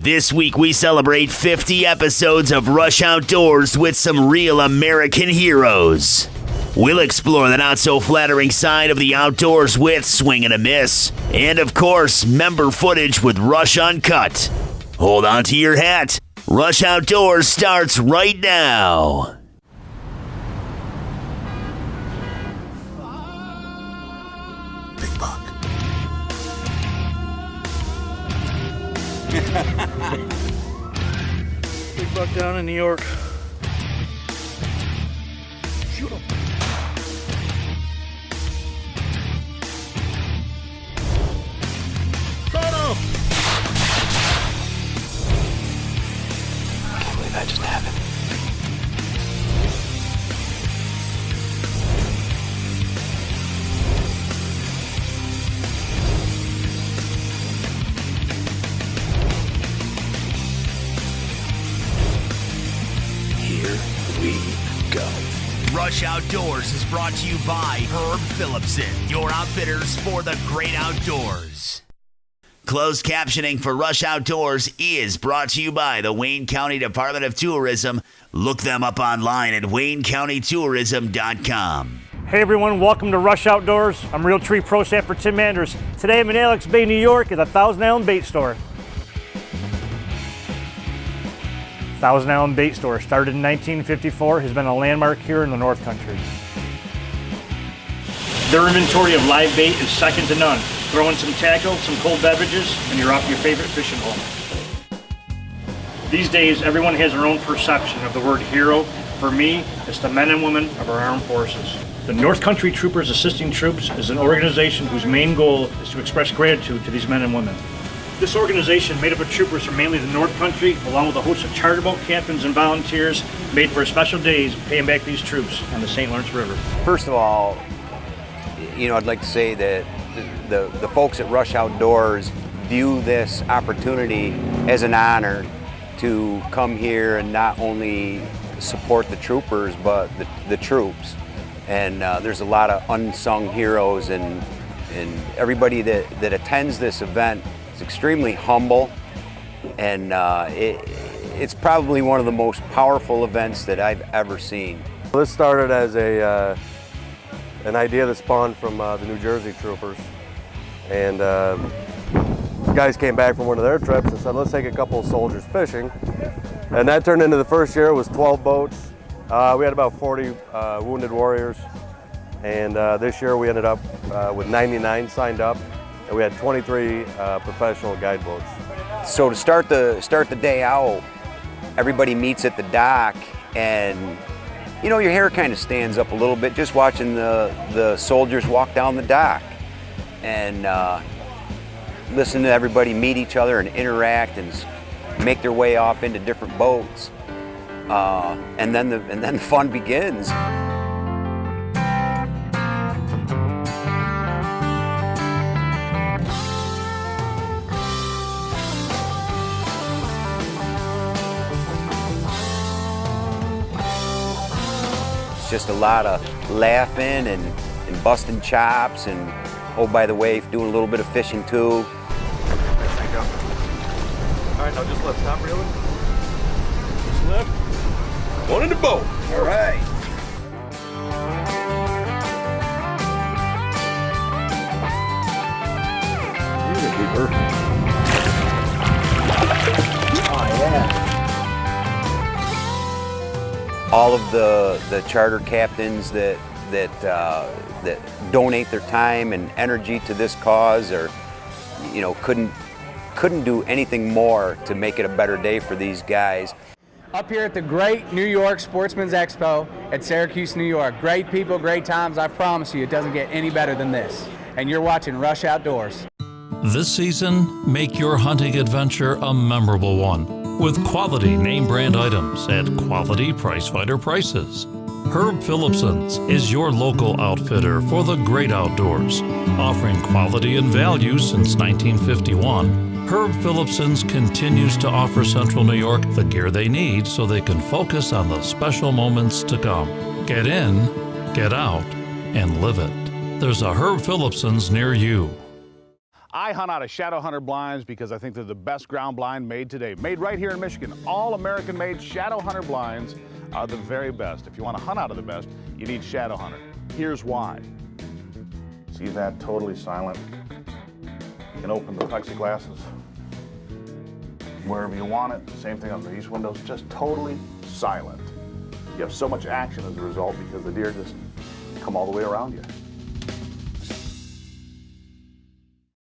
This week we celebrate 50 episodes of Rush Outdoors with some real American heroes. We'll explore the not-so-flattering side of the outdoors with Swing and a Miss. And, of course, member footage with Rush Uncut. Hold on to your hat. Rush Outdoors starts right now. Big buck. Big buck down in New York. Shoot him. Got him! I can't believe that just happened. Here we go. Rush Outdoors is brought to you by Herb Phillipson, your outfitters for the great outdoors. Closed captioning for Rush Outdoors is brought to you by the Wayne County Department of Tourism. Look them up online at waynecountytourism.com. Hey everyone, welcome to Rush Outdoors. I'm Realtree Pro Staff for Tim Anders. Today I'm in Alex Bay, New York at the Thousand Island Bait Store. Thousand Island Bait Store, started in 1954, has been a landmark here in the North Country. Their inventory of live bait is second to none. Throw in some tackle, some cold beverages, and you're off your favorite fishing hole. These days, everyone has their own perception of the word hero. For me, it's the men and women of our armed forces. The North Country Troopers Assisting Troops is an organization whose main goal is to express gratitude to these men and women. This organization, made up of troopers from mainly the North Country, along with a host of charter boat captains and volunteers, made for a special days paying back these troops on the St. Lawrence River. First of all, I'd like to say that the folks at Rush Outdoors view this opportunity as an honor to come here and not only support the troopers, but the troops. And there's a lot of unsung heroes, and everybody that attends this event is extremely humble, and it's probably one of the most powerful events that I've ever seen. This started as an idea that spawned from the New Jersey troopers, and guys came back from one of their trips and said, let's take a couple of soldiers fishing, and that turned into the first year. It was 12 boats. We had about 40 wounded warriors, and this year we ended up with 99 signed up, and we had 23 professional guide boats. So to start the day out, everybody meets at the dock, and your hair kind of stands up a little bit just watching the soldiers walk down the dock and listen to everybody meet each other and interact and make their way off into different boats, and then the fun begins. Just a lot of laughing and busting chops, and oh, by the way, doing a little bit of fishing too. There you go. All right, now just left. Stop reeling. Just left. One in the boat. All right. Here's a keeper. Oh yeah. All of the charter captains that donate their time and energy to this cause, or couldn't do anything more to make it a better day for these guys. Up here at the great New York Sportsman's Expo at Syracuse, New York. Great people, great times. I promise you, it doesn't get any better than this. And you're watching Rush Outdoors. This season, make your hunting adventure a memorable one with quality name brand items at quality price fighter prices. Herb Phillipson's is your local outfitter for the great outdoors. Offering quality and value since 1951, Herb Phillipson's continues to offer Central New York the gear they need so they can focus on the special moments to come. Get in, get out, and live it. There's a Herb Phillipson's near you. I hunt out of Shadow Hunter blinds because I think they're the best ground blind made today. Made right here in Michigan. All American-made Shadow Hunter blinds are the very best. If you want to hunt out of the best, you need Shadow Hunter. Here's why. See that? Totally silent. You can open the plexiglasses wherever you want it. Same thing under these windows, just totally silent. You have so much action as a result because the deer just come all the way around you.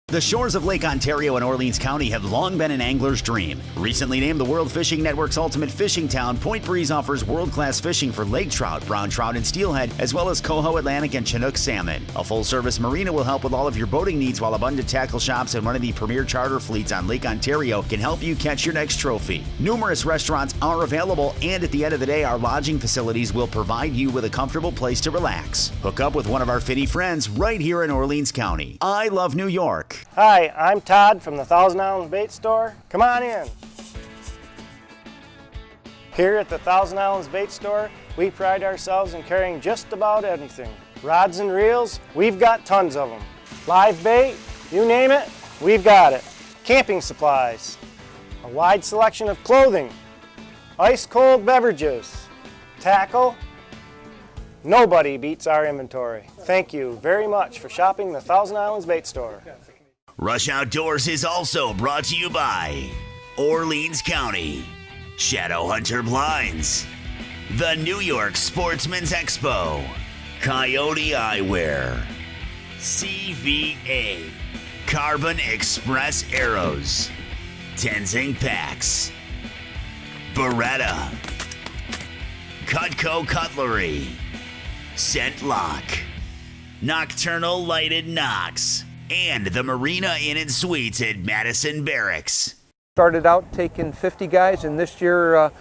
The shores of Lake Ontario and Orleans County have long been an angler's dream. Recently named the World Fishing Network's ultimate fishing town, Point Breeze offers world-class fishing for lake trout, brown trout, and steelhead, as well as coho, Atlantic, and Chinook salmon. A full-service marina will help with all of your boating needs, while abundant tackle shops and one of the premier charter fleets on Lake Ontario can help you catch your next trophy. Numerous restaurants are available, and at the end of the day, our lodging facilities will provide you with a comfortable place to relax. Hook up with one of our finny friends right here in Orleans County. I love New York. Hi, I'm Todd from the Thousand Islands Bait Store. Come on in. Here at the Thousand Islands Bait Store, we pride ourselves in carrying just about anything. Rods and reels, we've got tons of them. Live bait, you name it, we've got it. Camping supplies, a wide selection of clothing, ice cold beverages, tackle. Nobody beats our inventory. Thank you very much for shopping the Thousand Islands Bait Store. Rush Outdoors is also brought to you by Orleans County, Shadow Hunter Blinds, the New York Sportsman's Expo, Coyote Eyewear, CVA, Carbon Express Arrows, Tenzing Packs, Beretta, Cutco Cutlery, Scent Lock, Nocturnal Lighted Knocks, and the Marina Inn & Suites at Madison Barracks. Started out taking 50 guys, and this year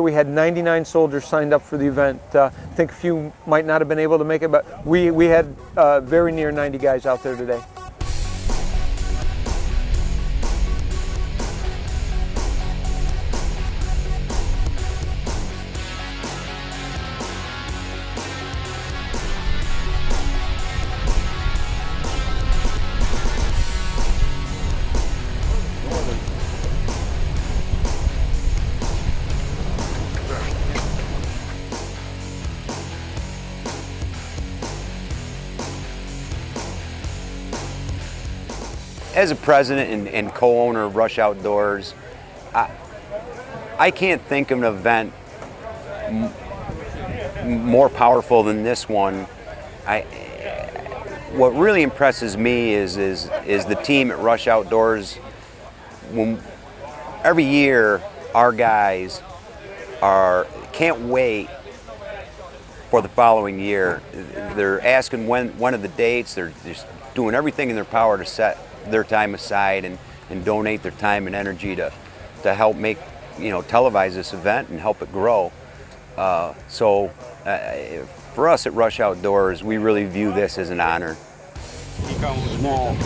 we had 99 soldiers signed up for the event. I think a few might not have been able to make it, but we had very near 90 guys out there today. As a president and co-owner of Rush Outdoors, I can't think of an event more powerful than this one. What really impresses me is the team at Rush Outdoors. Every year, our guys can't wait for the following year. They're asking when are the dates. They're just doing everything in their power to set their time aside and donate their time and energy to help make, televise this event and help it grow. So for us at Rush Outdoors, we really view this as an honor. He comes small.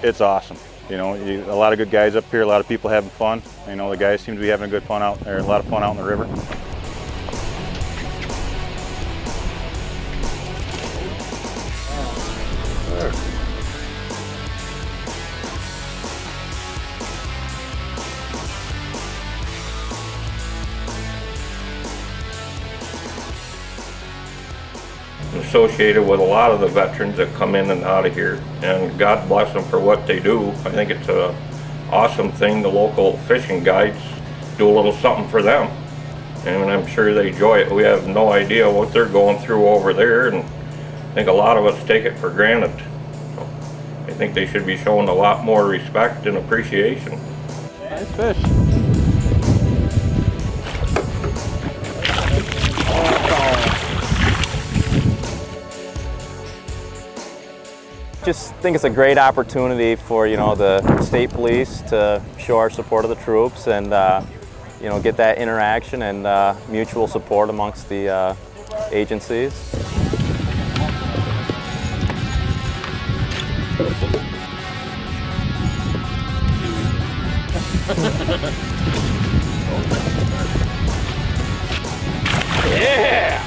It's awesome. A lot of good guys up here, a lot of people having fun. The guys seem to be having a lot of fun out in the river. Associated with a lot of the veterans that come in and out of here, and God bless them for what they do. I think it's an awesome thing. The local fishing guides do a little something for them, and I'm sure they enjoy it. We have no idea what they're going through over there, and I think a lot of us take it for granted. So I think they should be shown a lot more respect and appreciation. Nice fish. Just think it's a great opportunity for the state police to show our support of the troops and get that interaction and mutual support amongst the agencies. Yeah!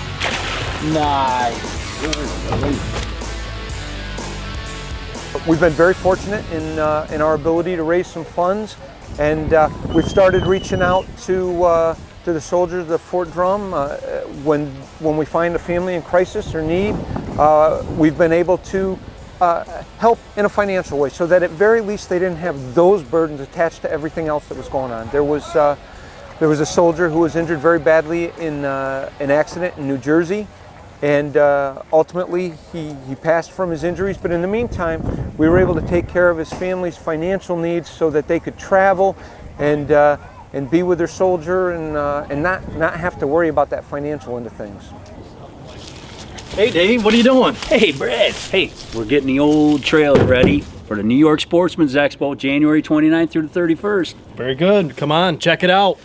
Nice. We've been very fortunate in our ability to raise some funds, and we've started reaching out to the soldiers of Fort Drum. When we find a family in crisis or need, we've been able to help in a financial way, so that at very least they didn't have those burdens attached to everything else that was going on. There was a soldier who was injured very badly in an accident in New Jersey, and ultimately he passed from his injuries. But in the meantime, we were able to take care of his family's financial needs so that they could travel and be with their soldier and not have to worry about that financial end of things. Hey Dave, what are you doing? Hey Brad, hey, we're getting the old trailer ready for the New York Sportsman's Expo, January 29th through the 31st. Very good, come on, check it out.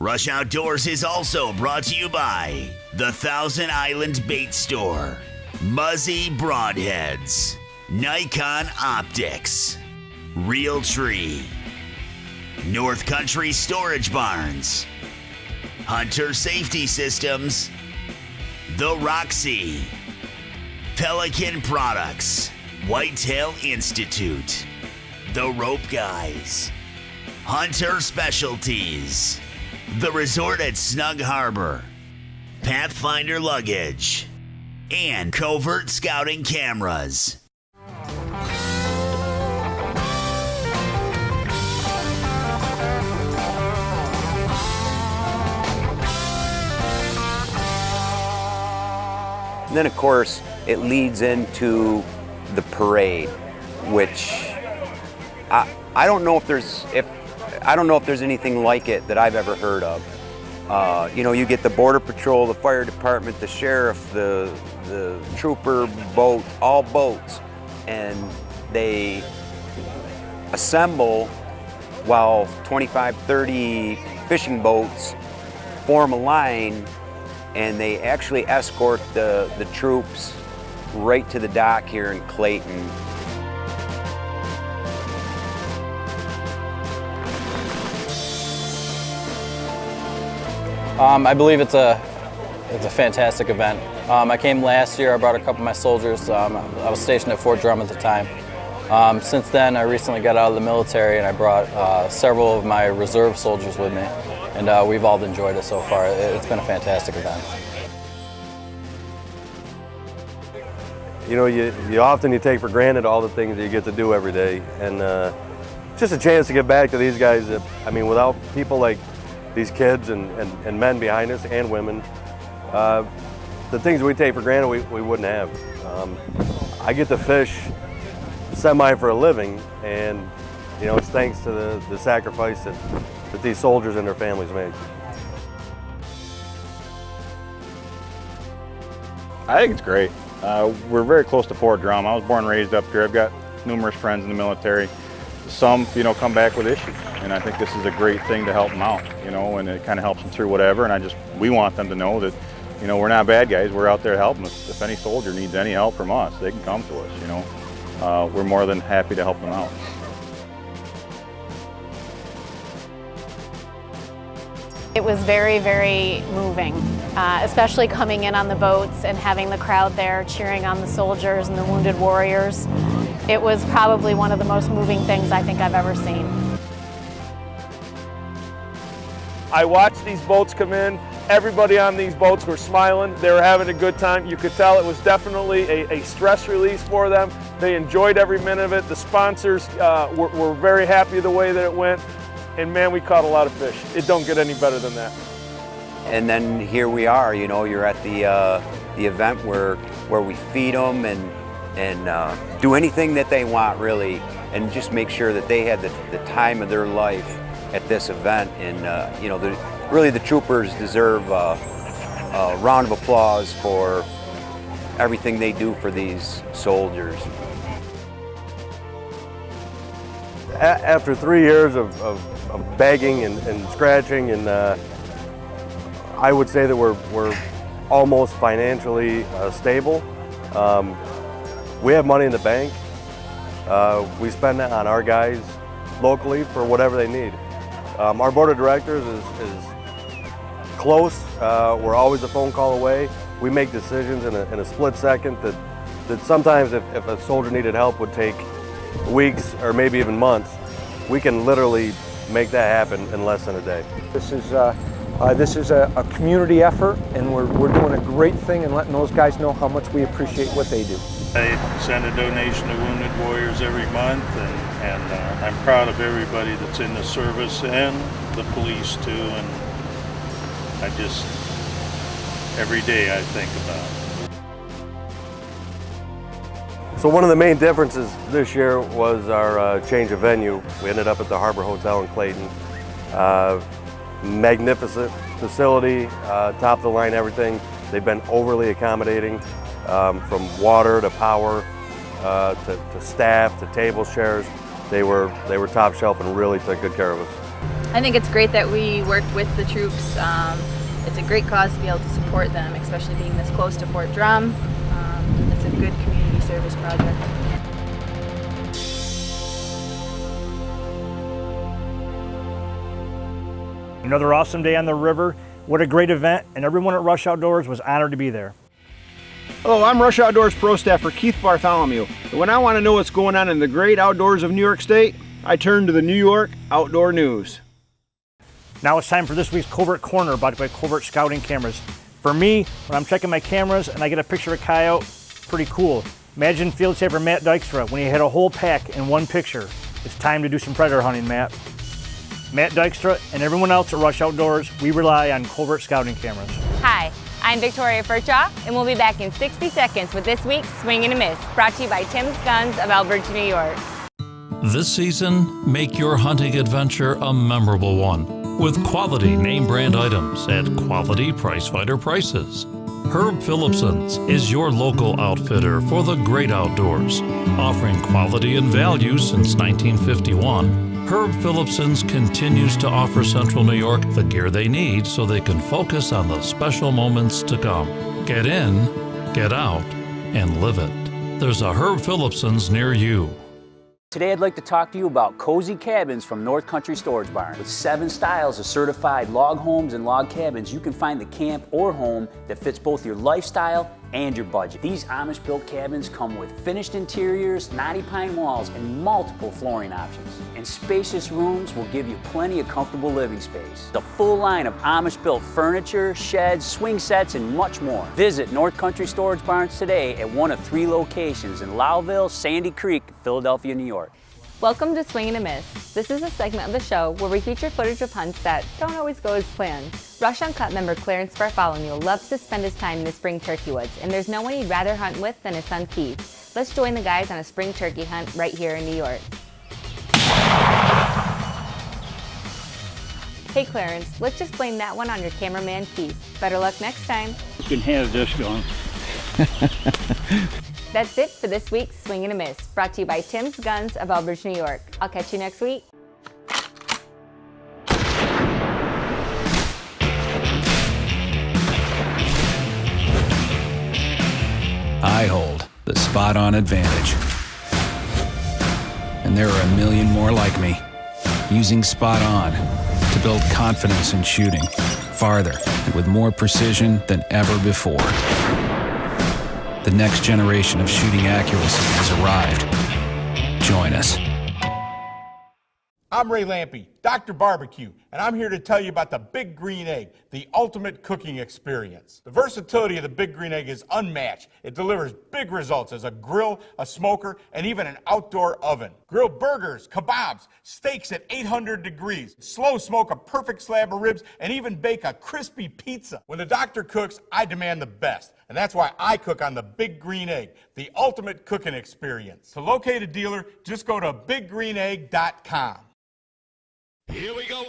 Rush Outdoors is also brought to you by the Thousand Island Bait Store, Muzzy Broadheads, Nikon Optics, Real Tree, North Country Storage Barns, Hunter Safety Systems, The Roxy, Pelican Products, Whitetail Institute, The Rope Guys, Hunter Specialties, The Resort at Snug Harbor, Pathfinder Luggage, and Covert Scouting Cameras. And then of course it leads into the parade, which I don't know if there's anything like it that I've ever heard of. You know, you get the Border Patrol, the Fire Department, the Sheriff, the trooper boat, all boats, and they assemble while 25, 30 fishing boats form a line, and they actually escort the troops right to the dock here in Clayton. I believe it's a fantastic event. I came last year. I brought a couple of my soldiers. I was stationed at Fort Drum at the time. Since then, I recently got out of the military, and I brought several of my reserve soldiers with me, and we've all enjoyed it so far. It's been a fantastic event. You know, you often take for granted all the things that you get to do every day, and just a chance to get back to these guys. I mean, without people like these kids and men behind us and women, the things we take for granted we wouldn't have. I get to fish semi for a living, and you know, it's thanks to the sacrifice that these soldiers and their families make. I think it's great. We're very close to Fort Drum. I was born and raised up here. I've got numerous friends in the military. Some, you know, come back with issues, and I think this is a great thing to help them out, you know, and it kind of helps them through whatever. And we want them to know that, you know, we're not bad guys. We're out there helping them. If any soldier needs any help from us, they can come to us, you know. We're more than happy to help them out. It was very, very moving, especially coming in on the boats and having the crowd there cheering on the soldiers and the wounded warriors. It was probably one of the most moving things I think I've ever seen. I watched these boats come in. Everybody on these boats were smiling. They were having a good time. You could tell it was definitely a stress release for them. They enjoyed every minute of it. The sponsors were very happy the way that it went. And man, we caught a lot of fish. It don't get any better than that. And then here we are, you know, you're at the event where we feed them and do anything that they want, really, and just make sure that they had the time of their life at this event. And you know, really the troopers deserve a round of applause for everything they do for these soldiers. After 3 years of begging and scratching, and I would say that we're almost financially stable. We have money in the bank. We spend that on our guys locally for whatever they need. Our board of directors is close. We're always a phone call away. We make decisions in a split second that sometimes if a soldier needed help would take weeks or maybe even months. We can literally make that happen in less than a day. This is a community effort, and we're doing a great thing and letting those guys know how much we appreciate what they do. I send a donation to Wounded Warriors every month, and I'm proud of everybody that's in the service and the police too, and I just, every day I think about it. So one of the main differences this year was our change of venue. We ended up at the Harbor Hotel in Clayton. Magnificent facility, top of the line everything. They've been overly accommodating, from water to power to staff to tables, chairs. They were top shelf and really took good care of us. I think it's great that we work with the troops. It's a great cause to be able to support them, especially being this close to Fort Drum. It's a good community service project. Another awesome day on the river. What a great event, and everyone at Rush Outdoors was honored to be there. Hello, I'm Rush Outdoors Pro Staffer Keith Bartholomew. And when I want to know what's going on in the great outdoors of New York State, I turn to the New York Outdoor News. Now it's time for this week's Covert Corner, brought to you by Covert Scouting Cameras. For me, when I'm checking my cameras and I get a picture of a coyote, pretty cool. Imagine field saver Matt Dykstra when he had a whole pack in one picture. It's time to do some predator hunting, Matt. Matt Dykstra and everyone else at Rush Outdoors, we rely on Covert Scouting Cameras. Hi, I'm Victoria Furchaw, and we'll be back in 60 seconds with this week's Swing and a Miss, brought to you by Tim's Guns of Alberta, New York. This season, make your hunting adventure a memorable one with quality name brand items at quality pricefighter prices. Herb Phillipson's is your local outfitter for the great outdoors. Offering quality and value since 1951, Herb Phillipson's continues to offer Central New York the gear they need so they can focus on the special moments to come. Get in, get out, and live it. There's a Herb Phillipson's near you. Today I'd like to talk to you about cozy cabins from North Country Storage Barn. With 7 styles of certified log homes and log cabins, you can find the camp or home that fits both your lifestyle and your budget. These Amish built cabins come with finished interiors, knotty pine walls, and multiple flooring options. And spacious rooms will give you plenty of comfortable living space. The full line of Amish built furniture, sheds, swing sets, and much more. Visit North Country Storage Barns today at one of 3 locations in Lowville, Sandy Creek, Philadelphia, New York. Welcome to Swing and a Miss. This is a segment of the show where we feature footage of hunts that don't always go as planned. Rush Uncut member Clarence Bartholomew loves to spend his time in the spring turkey woods, and there's no one he'd rather hunt with than his son Keith. Let's join the guys on a spring turkey hunt right here in New York. Hey Clarence, let's just blame that one on your cameraman Keith. Better luck next time. You can have this going. That's it for this week's Swing and a Miss, brought to you by Tim's Guns of Elbridge, New York. I'll catch you next week. I hold the spot-on advantage. And there are a million more like me, using Spot On to build confidence in shooting farther and with more precision than ever before. The next generation of shooting accuracy has arrived. Join us. I'm Ray Lampe, Dr. Barbecue, and I'm here to tell you about the Big Green Egg, the ultimate cooking experience. The versatility of the Big Green Egg is unmatched. It delivers big results as a grill, a smoker, and even an outdoor oven. Grill burgers, kebabs, steaks at 800 degrees, slow smoke a perfect slab of ribs, and even bake a crispy pizza. When the doctor cooks, I demand the best. And that's why I cook on the Big Green Egg, the ultimate cooking experience. To locate a dealer, just go to biggreenegg.com. Here we go.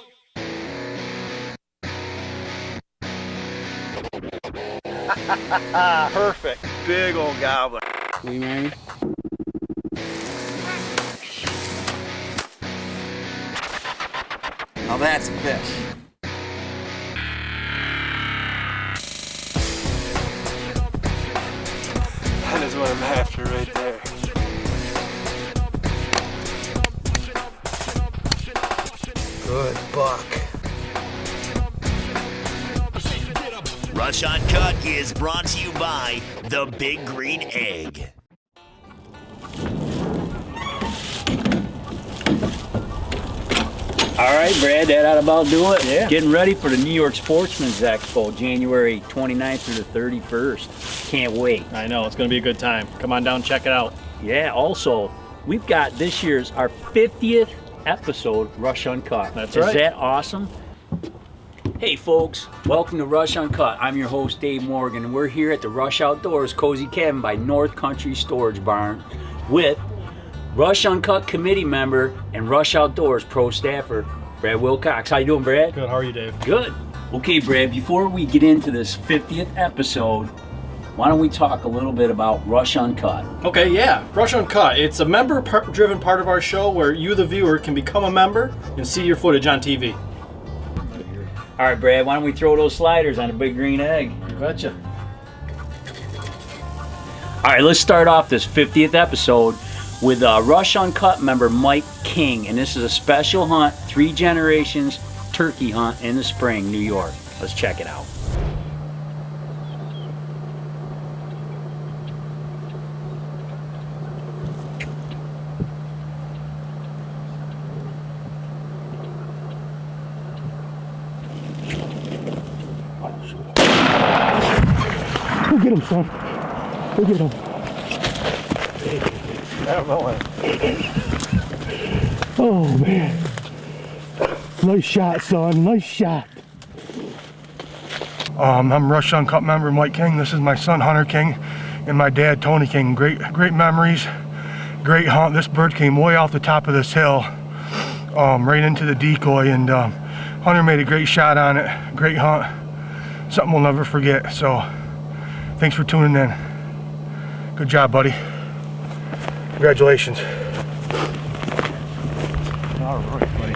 Perfect. Big old gobbler. Swing ready? Now that's a fish. That is what I'm after right there. Good buck. Rush Uncut is brought to you by the Big Green Egg. All right, Brad, that ought about do it. Yeah. Getting ready for the New York Sportsman's Expo, January 29th through the 31st. Can't wait. I know, it's going to be a good time. Come on down, check it out. Yeah, also, we've got this year's, our 50th episode, Rush Uncut. That's right. Is that awesome? Hey folks, welcome to Rush Uncut. I'm your host Dave Morgan, and we're here at the Rush Outdoors Cozy Cabin by North Country Storage Barn with Rush Uncut committee member and Rush Outdoors pro staffer, Brad Wilcox. How you doing, Brad? Good, how are you, Dave? Good. Okay, Brad, before we get into this 50th episode, why don't we talk a little bit about Rush Uncut? Okay, yeah, Rush Uncut. It's a member-driven part of our show where you, the viewer, can become a member and see your footage on TV. All right, Brad, why don't we throw those sliders on a Big Green Egg? You betcha. All right, let's start off this 50th episode with Rush Uncut member Mike King, and this is a special hunt, 3 generations turkey hunt in the spring, New York. Let's check it out. Go get him, son. Go get him. I don't know what. Oh, man. Nice shot, son. Nice shot. I'm Rush Uncut member Mike King. This is my son Hunter King and my dad Tony King. Great memories. Great hunt. This bird came way off the top of this hill, right into the decoy, and Hunter made a great shot on it. Great hunt. Something we'll never forget. So, thanks for tuning in. Good job, buddy. Congratulations. All right, buddy.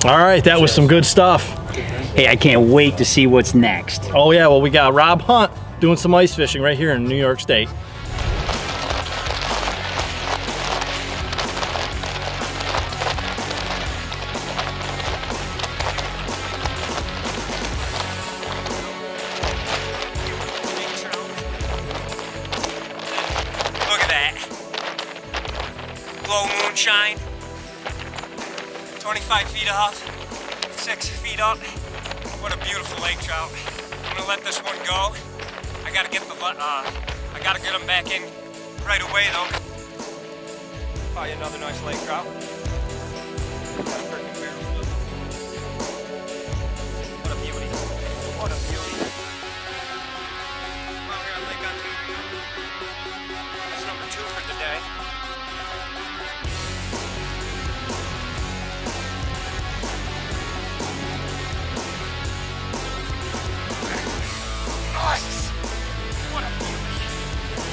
All right, that was some good stuff. Hey, I can't wait to see what's next. Oh yeah, well we got Rob Hunt doing some ice fishing right here in New York State. Look at that. Glow moonshine. 25 feet up, 6 feet up. What a beautiful lake trout. I'm gonna let this one go. I gotta get them back in right away though. Probably another nice lake trout. What a beauty. What a beauty. Come out here on Lake Ontario. That's number 2 for the day. Nice. What a beauty.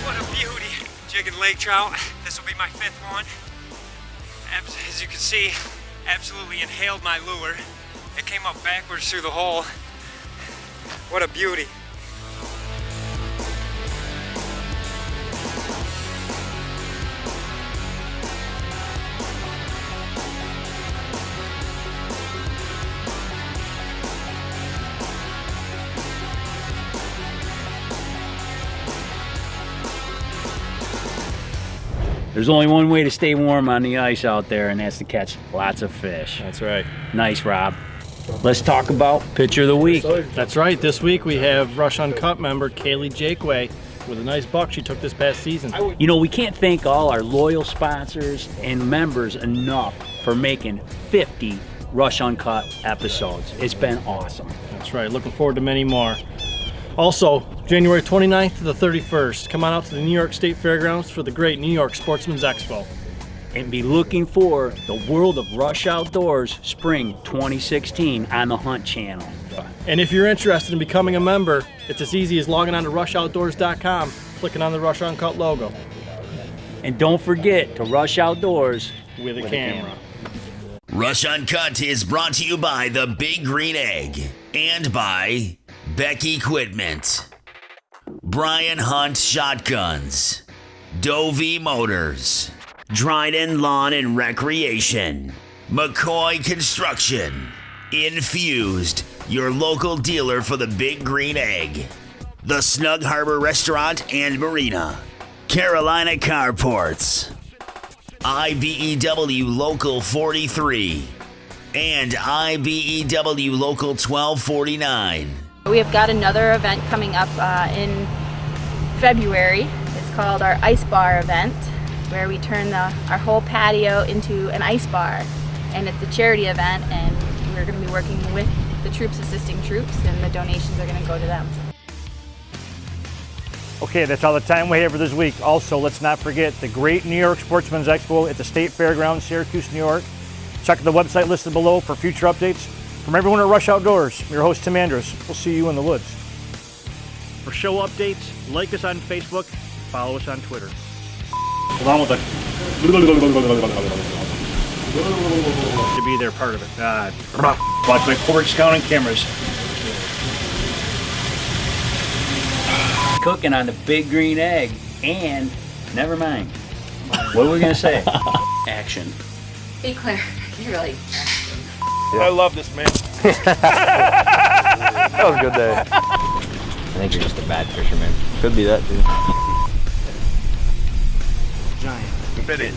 What a beauty. Jigging lake trout. This will be my 5th one. As you can see, absolutely inhaled my lure. It came up backwards through the hole. What a beauty. There's only one way to stay warm on the ice out there, and that's to catch lots of fish. That's right. Nice, Rob. Let's talk about Pitcher of the Week. That's right. This week we have Rush Uncut member Kaylee Jakeway with a nice buck she took this past season. You know, we can't thank all our loyal sponsors and members enough for making 50 Rush Uncut episodes. It's been awesome. That's right. Looking forward to many more. Also, January 29th to the 31st, come on out to the New York State Fairgrounds for the great New York Sportsman's Expo. And be looking for the World of Rush Outdoors Spring 2016 on the Hunt Channel. And if you're interested in becoming a member, it's as easy as logging on to RushOutdoors.com, clicking on the Rush Uncut logo. And don't forget to Rush Outdoors with a camera. Rush Uncut is brought to you by the Big Green Egg and by Beck Equipment, Brian Hunt Shotguns, Dovey Motors, Dryden Lawn and Recreation, McCoy Construction, Infused, your local dealer for the Big Green Egg, the Snug Harbor Restaurant and Marina, Carolina Carports, IBEW Local 43, and IBEW Local 1249. We have got another event coming up in February. It's called our Ice Bar event, where we turn our whole patio into an ice bar. And it's a charity event, and we're going to be working with the troops assisting troops, and the donations are going to go to them. Okay, that's all the time we have for this week. Also, let's not forget the great New York Sportsman's Expo at the State Fairgrounds, Syracuse, New York. Check the website listed below for future updates. From everyone at Rush Outdoors, I'm your host Tim Andrews. We'll see you in the woods. For show updates, like us on Facebook, follow us on Twitter. Along with the to be there, part of it. Watch my corporate scouting cameras. Cooking on the Big Green Egg, and never mind. What were we gonna say? Action. Hey Claire, you're like. Yeah. I love this, man. That was a good day. I think you're just a bad fisherman. Could be that too. Giant. Fit it.